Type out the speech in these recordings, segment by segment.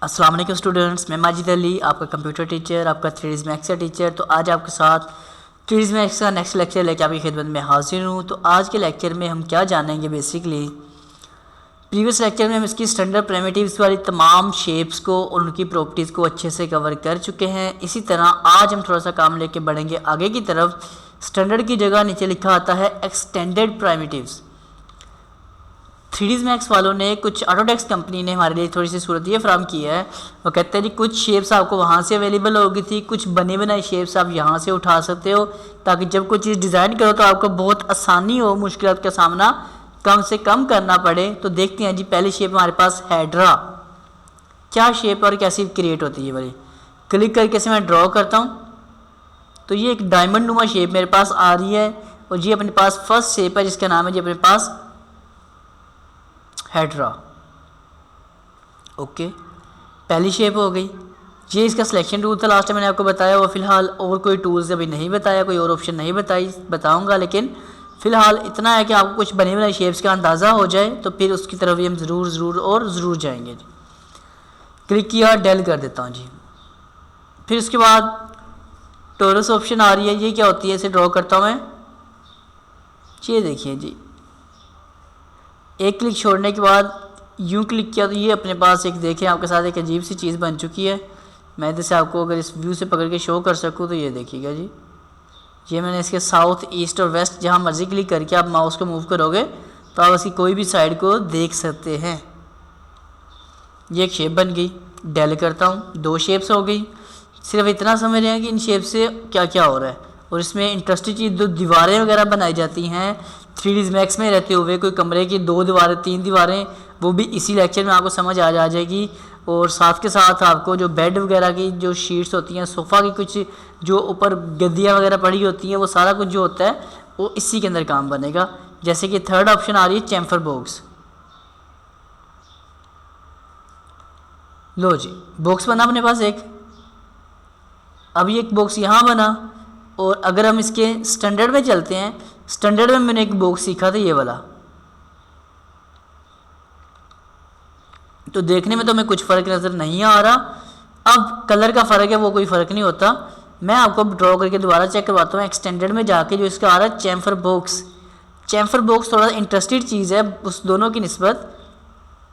अस्सलाम वालेकुम स्टूडेंट्स, मैं माजिद अली, आपका कंप्यूटर टीचर, आपका 3D मैथ्स का टीचर। तो आज आपके साथ 3D मैथ्स का नेक्स्ट लेक्चर लेकर आपकी खिदमत में हाजिर हूँ। तो आज के लेक्चर में हम क्या जानेंगे, बेसिकली प्रीवियस लेक्चर में हम इसकी स्टैंडर्ड प्राइमिटिव्स वाली तमाम शेप्स को और उनकी प्रॉपर्टीज़ को अच्छे से कवर कर चुके हैं। इसी तरह आज हम थोड़ा सा काम लेके बढ़ेंगे आगे की तरफ। स्टैंडर्ड की जगह नीचे लिखा आता है एक्सटेंडेड प्राइमिटिव्स। 3D मैथ्स वालों ने, कुछ ऑटोडेस्क कंपनी ने हमारे लिए थोड़ी सी सूरत ये फ्राहम की है। वो कहते हैं जी कुछ शेप्स आपको वहाँ से अवेलेबल होगी थी, कुछ बने बनाए शेप्स आप यहाँ से उठा सकते हो, ताकि जब कोई चीज़ डिज़ाइन करो तो आपको बहुत आसानी हो, मुश्किल का सामना कम से कम करना पड़े। तो देखते हैं जी, पहली शेप हमारे पास हैड्रा। क्या शेप और कैसी क्रिएट होती है भाई। क्लिक करके से मैं ड्रॉ करता हूँ तो ये एक डायमंड नुमा शेप मेरे पास आ रही है, और ये अपने पास फर्स्ट शेप है जिसका नाम है जी अपने पास हैड्रा। ओके, पहली शेप हो गई। ये इसका सिलेक्शन टूल था, लास्ट टाइम मैंने आपको बताया। वो फिलहाल और कोई टूल्स अभी नहीं बताया, कोई और ऑप्शन नहीं बताऊंगा, लेकिन फ़िलहाल इतना है कि आपको कुछ बने बनाए शेप्स का अंदाज़ा हो जाए, तो फिर उसकी तरफ भी हम ज़रूर जाएंगे जी। क्लिक किया, डेल कर देता हूँ जी। फिर उसके बाद टोरस ऑप्शन आ रही है। ये क्या होती है, इसे ड्रॉ करता हूँ मैं। ये देखिए जी, एक क्लिक छोड़ने के बाद यूँ क्लिक किया तो ये अपने पास एक, देखें आपके साथ एक अजीब सी चीज़ बन चुकी है। मैं जैसे आपको अगर इस व्यू से पकड़ के शो कर सकूँ तो ये देखिएगा जी, ये मैंने इसके साउथ, ईस्ट और वेस्ट जहाँ मर्जी क्लिक करके आप माउस को मूव करोगे तो आप इसकी कोई भी साइड को देख सकते हैं। ये एक शेप बन गई, डेल करता हूँ, दो शेप्स हो गई। सिर्फ इतना समझ रहे हैं कि इन शेप से क्या क्या हो रहा है। और इसमें इंटरेस्टिंग चीज़, जो दीवारें वगैरह बनाई जाती हैं 3D मैथ्स में रहते हुए, कोई कमरे की 2 दीवारें 3 दीवारें, वो भी इसी लेक्चर में आपको समझ आ जाएगी। और साथ के साथ आपको जो बेड वगैरह की जो शीट्स होती हैं, सोफ़ा की कुछ जो ऊपर गद्दियाँ वगैरह पड़ी होती हैं, वो सारा कुछ जो होता है वो इसी के अंदर काम बनेगा। जैसे कि थर्ड ऑप्शन आ रही है चैम्फर बॉक्स। लो जी, बॉक्स बना अपने पास एक। अब ये एक बॉक्स यहाँ बना, और अगर हम इसके स्टैंडर्ड में चलते हैं, स्टैंडर्ड में मैंने एक बॉक्स सीखा था ये वाला। तो देखने में तो हमें कुछ फ़र्क नज़र नहीं आ रहा। अब कलर का फ़र्क है, वो कोई फ़र्क नहीं होता। मैं आपको ड्रॉ करके दोबारा चेक करवाता हूँ। एक्सटेंडेड में जाके जो इसका आ रहा है चैम्फर बॉक्स। चैम्फर बॉक्स थोड़ा सा इंटरेस्टेड चीज़ है उस दोनों की निस्बत।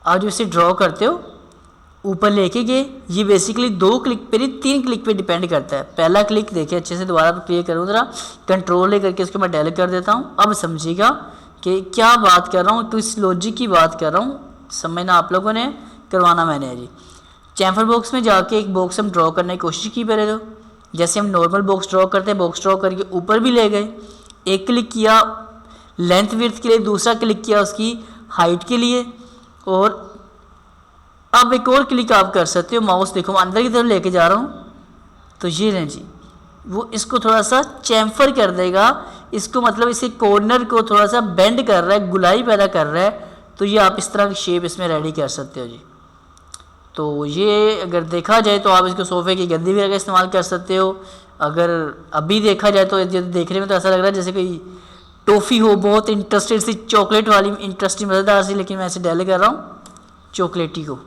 आप जो इसे ड्रॉ करते हो ऊपर लेके गए, ये बेसिकली 2 क्लिक पे नहीं 3 क्लिक पे डिपेंड करता है। पहला क्लिक देखिए अच्छे से, दोबारा क्लियर करूँ ज़रा, कंट्रोल ले करके इसको मैं डेल कर देता हूँ। अब समझिएगा कि क्या बात कर रहा हूँ, तो इस लॉजिक की बात कर रहा हूँ, समझना आप लोगों ने, करवाना मैंने है जी। चैम्फर बॉक्स में जाके एक बॉक्स हम ड्रॉ करने की कोशिश की पहले तो, जैसे हम नॉर्मल बॉक्स ड्रॉ करते हैं, बॉक्स ड्रॉ करके ऊपर भी ले गए, एक क्लिक किया लेंथ विड्थ के लिए, दूसरा क्लिक किया उसकी हाइट के लिए, और अब एक और क्लिक आप कर सकते हो। माउस देखो मैं अंदर की तरफ लेके जा रहा हूँ, तो ये लें जी, वो इसको थोड़ा सा चैम्फर कर देगा। इसको मतलब इसे कॉर्नर को थोड़ा सा बेंड कर रहा है, गुलाई पैदा कर रहा है। तो ये आप इस तरह की शेप इसमें रेडी कर सकते हो जी। तो ये अगर देखा जाए तो आप इसको सोफ़े की गद्दी भी इस्तेमाल कर सकते हो। अगर अभी देखा जाए तो देखने में तो ऐसा लग रहा है जैसे कोई टॉफ़ी हो, बहुत इंटरेस्टेड सी, चॉकलेट वाली इंटरेस्टिंग मज़ेदार सी, लेकिन मैं ऐसे डेल कर रहा हूँ चॉकलेटी को।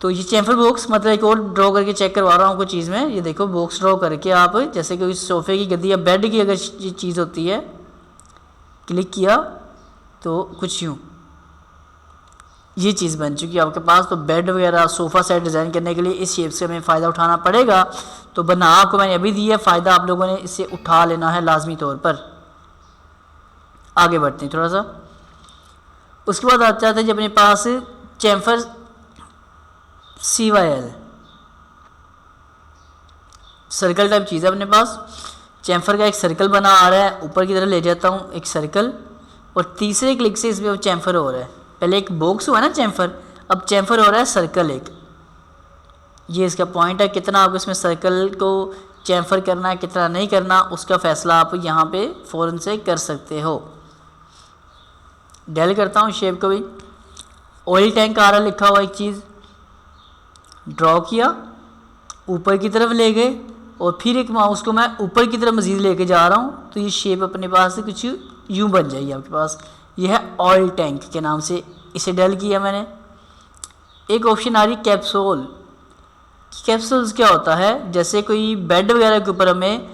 तो ये चैम्फर बॉक्स मतलब एक और ड्रॉ करके चेक करवा रहा हूँ कुछ चीज़ में। ये देखो बॉक्स ड्रॉ करके आप, जैसे कि सोफ़े की गद्दी या बेड की अगर ये चीज़ होती है, क्लिक किया तो कुछ यूँ ये चीज़ बन चुकी है आपके पास। तो बेड वगैरह सोफ़ा सेट डिज़ाइन करने के लिए इस शेप से हमें फ़ायदा उठाना पड़ेगा। तो बना आपको मैंने अभी दिया, फ़ायदा आप लोगों ने इससे उठा लेना है लाजमी तौर पर। आगे बढ़ते हैं थोड़ा सा। उसके बाद आ जाता है जब अपने पास चैम्फर CYL, सर्कल टाइप चीज़ है अपने पास। चैम्फर का एक सर्कल बना आ रहा है, ऊपर की तरफ ले जाता हूँ एक सर्कल, और तीसरे क्लिक से इसमें चैम्फर हो रहा है। पहले एक बॉक्स हुआ ना चैम्फर, अब चैम्फर हो रहा है सर्कल एक। ये इसका पॉइंट है, कितना आपको इसमें सर्कल को चैम्फर करना है, कितना नहीं करना, उसका फ़ैसला आप यहाँ पे फ़ौरन से कर सकते हो। डेल करता हूँ शेप को भी। ऑयल टैंक आ रहा लिखा हुआ एक चीज़, ड्रॉ किया, ऊपर की तरफ ले गए, और फिर एक माउस को मैं ऊपर की तरफ मज़ीद लेके जा रहा हूँ, तो ये शेप अपने पास से कुछ यूँ बन जाएगी आपके पास। यह है ऑयल टैंक के नाम से इसे डेल किया मैंने। एक ऑप्शन आ रही कैप्सूल। कैप्सूल्स क्या होता है, जैसे कोई बेड वगैरह के ऊपर हमें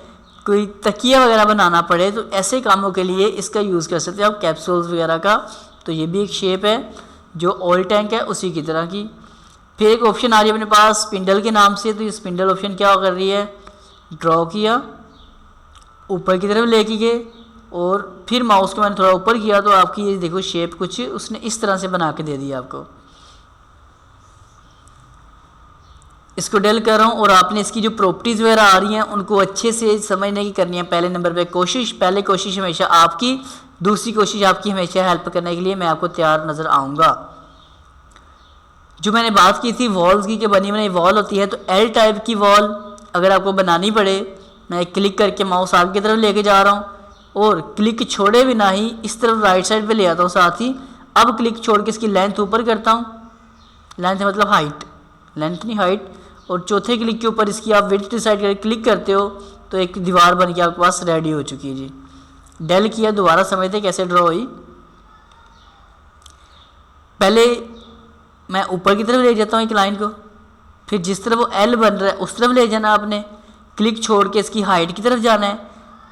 कोई तकिया वगैरह बनाना पड़े तो ऐसे कामों के लिए इसका यूज़ कर सकते हैं आप कैप्सूल्स वगैरह का। तो ये भी एक शेप है जो ऑयल टैंक है उसी की तरह की। फिर एक ऑप्शन आ रही है अपने पास स्पिंडल के नाम से। तो ये स्पिंडल ऑप्शन क्या कर रही है, ड्रॉ किया, ऊपर की तरफ लेके गए और फिर माउस को मैंने थोड़ा ऊपर किया तो आपकी ये देखो शेप कुछ उसने इस तरह से बना के दे दिया आपको। इसको डेल कर रहा हूँ और आपने इसकी जो प्रॉपर्टीज़ वगैरह आ रही हैं उनको अच्छे से समझने की करनी है। पहले नंबर पे कोशिश, पहले कोशिश हमेशा आपकी, दूसरी कोशिश आपकी हमेशा हेल्प करने के लिए मैं आपको तैयार नज़र आऊँगा। जो मैंने बात की थी वॉल्स की, कि बनी बनाई वॉल होती है, तो एल टाइप की वॉल अगर आपको बनानी पड़े, मैं क्लिक करके माउस आगे की तरफ लेके जा रहा हूँ और क्लिक छोड़े बिना ही इस तरफ राइट साइड पे ले आता हूँ साथ ही। अब क्लिक छोड़ के इसकी लेंथ ऊपर करता हूँ, लेंथ मतलब हाइट, लेंथ नहीं हाइट, और चौथे क्लिक के ऊपर इसकी आप विड्थ डिसाइड करके क्लिक करते हो तो एक दीवार बन के आपके पास रेडी हो चुकी है जी। डेल किया, दोबारा समझते कैसे ड्रॉ हुई। पहले मैं ऊपर की तरफ ले जाता हूँ एक लाइन को, फिर जिस तरफ वो एल बन रहा है उस तरफ ले जाना आपने, क्लिक छोड़ के इसकी हाइट की तरफ जाना है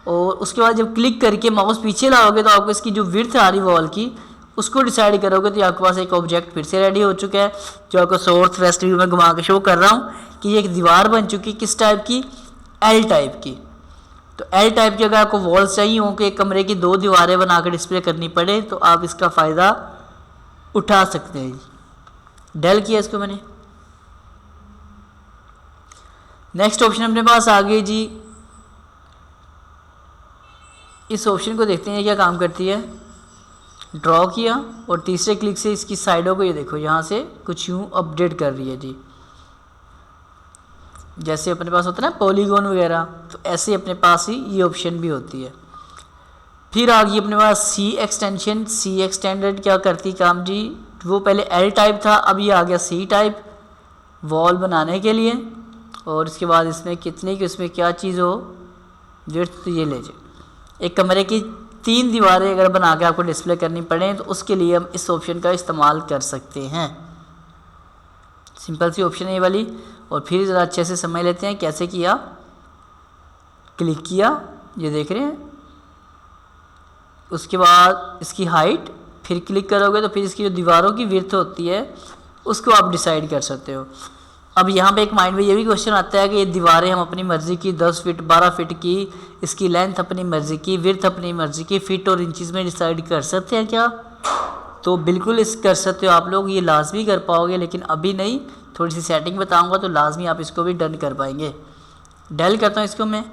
और उसके बाद जब क्लिक करके माउस पीछे लाओगे तो आपको इसकी जो विड्थ आ रही वॉल की उसको डिसाइड करोगे तो आपके पास एक ऑब्जेक्ट फिर से रेडी हो चुका है, जो आपको सोर्स वेस्ट व्यू में घुमा के शो कर रहा हूँ कि ये एक दीवार बन चुकी है। किस टाइप की, एल टाइप की। तो एल टाइप की अगर आपको वॉल्स चाहिए हो कि एक कमरे की दो दीवारें बना कर डिस्प्ले करनी पड़े तो आप इसका फ़ायदा उठा सकते हैं जी। डेल किया इसको मैंने। नेक्स्ट ऑप्शन अपने पास आ गई जी। इस ऑप्शन को देखते हैं क्या काम करती है। ड्रॉ किया और तीसरे क्लिक से इसकी साइडों को ये देखो यहाँ से कुछ यूँ अपडेट कर रही है जी। जैसे अपने पास होता है ना पॉलीगॉन वगैरह, तो ऐसे अपने पास ही ये ऑप्शन भी होती है। फिर आ गई अपने पास सी एक्सटेंशन। सी एक्सटेंडेड क्या करती काम जी, वो पहले एल टाइप था, अब ये आ गया सी टाइप वॉल बनाने के लिए। और इसके बाद इसमें कितने की उसमें क्या चीज़ हो, विड्थ तो ये ले जाए। एक कमरे की 3 दीवारें अगर बना के आपको डिस्प्ले करनी पड़े तो उसके लिए हम इस ऑप्शन का इस्तेमाल कर सकते हैं। सिंपल सी ऑप्शन है ये वाली। और फिर ज़रा अच्छे से समझ लेते हैं कैसे किया। क्लिक किया, ये देख रहे हैं, उसके बाद इसकी हाइट, फिर क्लिक करोगे तो फिर इसकी जो दीवारों की विड्थ होती है उसको आप डिसाइड कर सकते हो। अब यहाँ पे एक माइंड में ये भी क्वेश्चन आता है कि ये दीवारें हम अपनी मर्ज़ी की 10 फीट 12 फीट की, इसकी लेंथ अपनी मर्ज़ी की, विड्थ अपनी मर्ज़ी की, फीट और इंचज़ में डिसाइड कर सकते हैं क्या? तो बिल्कुल इस कर सकते हो आप लोग, ये लाजमी कर पाओगे, लेकिन अभी नहीं, थोड़ी सी सेटिंग बताऊंगा तो लाजमी आप इसको भी डन कर पाएंगे। डेल करता हूँ इसको मैं।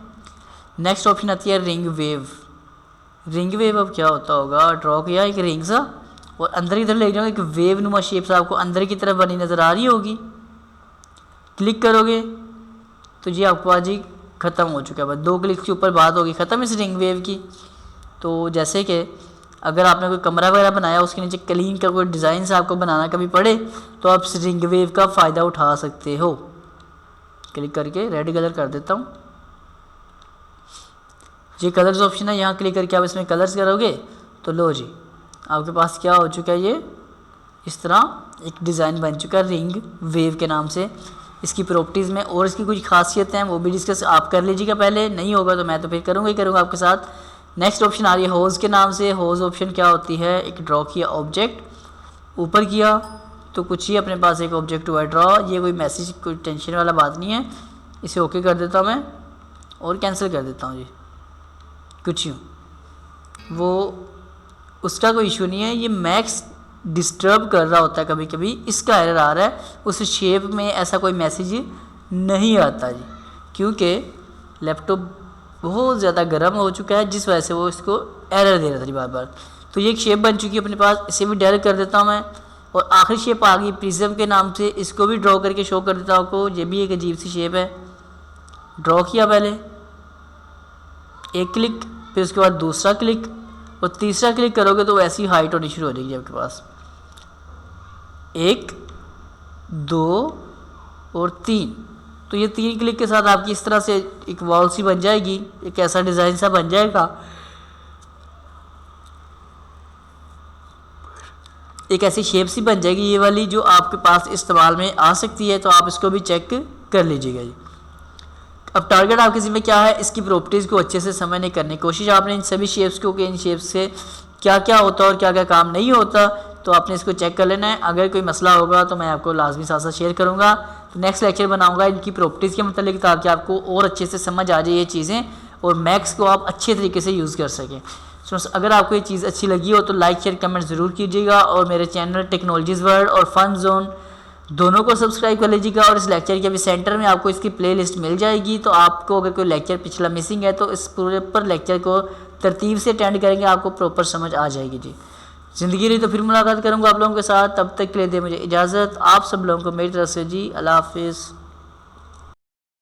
नेक्स्ट ऑप्शन आती है रिंग वेव। रिंग वेव अब क्या होता होगा, ड्रॉ किया एक रिंग सा और अंदर की तरफ ले जाऊँगा, एक वेव नुमा शेप से आपको अंदर की तरफ बनी नज़र आ रही होगी। क्लिक करोगे तो जी आपको आज ही ख़त्म हो चुका है, बस 2 क्लिक के ऊपर बात होगी ख़त्म इस रिंग वेव की। तो जैसे कि अगर आपने कोई कमरा वगैरह बनाया उसके नीचे क्लीन का कोई डिज़ाइन से आपको बनाना कभी पड़े तो आप इस रिंग वेव का फ़ायदा उठा सकते हो। क्लिक करके रेड कलर कर देता हूँ। ये कलर्स ऑप्शन है, यहाँ क्लिक करके आप इसमें कलर्स करोगे तो लो जी आपके पास क्या हो चुका है, ये इस तरह एक डिज़ाइन बन चुका है रिंग वेव के नाम से। इसकी प्रॉपर्टीज़ में और इसकी कुछ खासियतें हैं वो भी डिस्कस आप कर लीजिएगा, पहले नहीं होगा तो मैं तो फिर करूँगा ही करूँगा आपके साथ। नेक्स्ट ऑप्शन आ रही है होज़ के नाम से। होज़ ऑप्शन क्या होती है, एक ड्रॉ किया ऑब्जेक्ट, ऊपर किया तो कुछ ही अपने पास एक ऑब्जेक्ट हुआ ड्रॉ। ये कोई मैसेज कोई टेंशन वाला बात नहीं है, इसे ओके कर देता हूँ मैं और कैंसिल कर देता हूँ जी। कुछ यूँ वो उसका कोई इशू नहीं है, ये मैक्स डिस्टर्ब कर रहा होता है कभी कभी, इसका एरर आ रहा है। उस शेप में ऐसा कोई मैसेज नहीं आता जी, क्योंकि लैपटॉप बहुत ज़्यादा गर्म हो चुका है जिस वजह से वो इसको एरर दे रहा था जी बार बार। तो ये एक शेप बन चुकी है अपने पास, इसे भी डेल कर देता हूँ मैं। और आखिरी शेप आ गई प्रिज्म के नाम से, इसको भी ड्रॉ करके शो कर देता हूँ आपको। ये भी एक अजीब सी शेप है। ड्रॉ किया पहले एक क्लिक, फिर उसके बाद दूसरा क्लिक और तीसरा क्लिक करोगे तो ऐसी हाइट होनी शुरू हो जाएगी आपके पास। 1 2 और 3, तो ये 3 क्लिक के साथ आपकी इस तरह से एक वॉल सी बन जाएगी, एक ऐसा डिज़ाइन सा बन जाएगा। एक ऐसी शेप सी बन जाएगी ये वाली जो आपके पास इस्तेमाल में आ सकती है, तो आप इसको भी चेक कर लीजिएगा जी। अब टारगेट आपके ज़िम्मे क्या है, इसकी प्रॉपर्टीज़ को अच्छे से समझने करने की कोशिश आपने इन सभी शेप्स को कि इन शेप्स से क्या क्या होता है और क्या क्या काम नहीं होता, तो आपने इसको चेक कर लेना है। अगर कोई मसला होगा तो मैं आपको लाजमी साथ साथ शेयर करूँगा। तो नेक्स्ट लेक्चर बनाऊँगा इनकी प्रॉपर्टीज़ के मतलब, ताकि आपको और अच्छे से समझ आ जाए ये चीज़ें और मैक्स को आप अच्छे तरीके से यूज़ कर सकें। अगर आपको ये चीज़ अच्छी लगी हो तो लाइक शेयर कमेंट ज़रूर कीजिएगा और मेरे चैनल टेक्नोलॉजीज़ वर्ल्ड और फन जोन दोनों को सब्सक्राइब कर लीजिएगा। और इस लेक्चर के अभी सेंटर में आपको इसकी प्लेलिस्ट मिल जाएगी, तो आपको अगर कोई लेक्चर पिछला मिसिंग है तो इस पूरे पर लेक्चर को तरतीब से अटेंड करेंगे, आपको प्रॉपर समझ आ जाएगी जी। ज़िंदगी रही तो फिर मुलाकात करूँगा आप लोगों के साथ, तब तक के लिए दे मुझे इजाज़त। आप सब लोगों को मेरी तरफ से जी अल्लाह हाफिज़।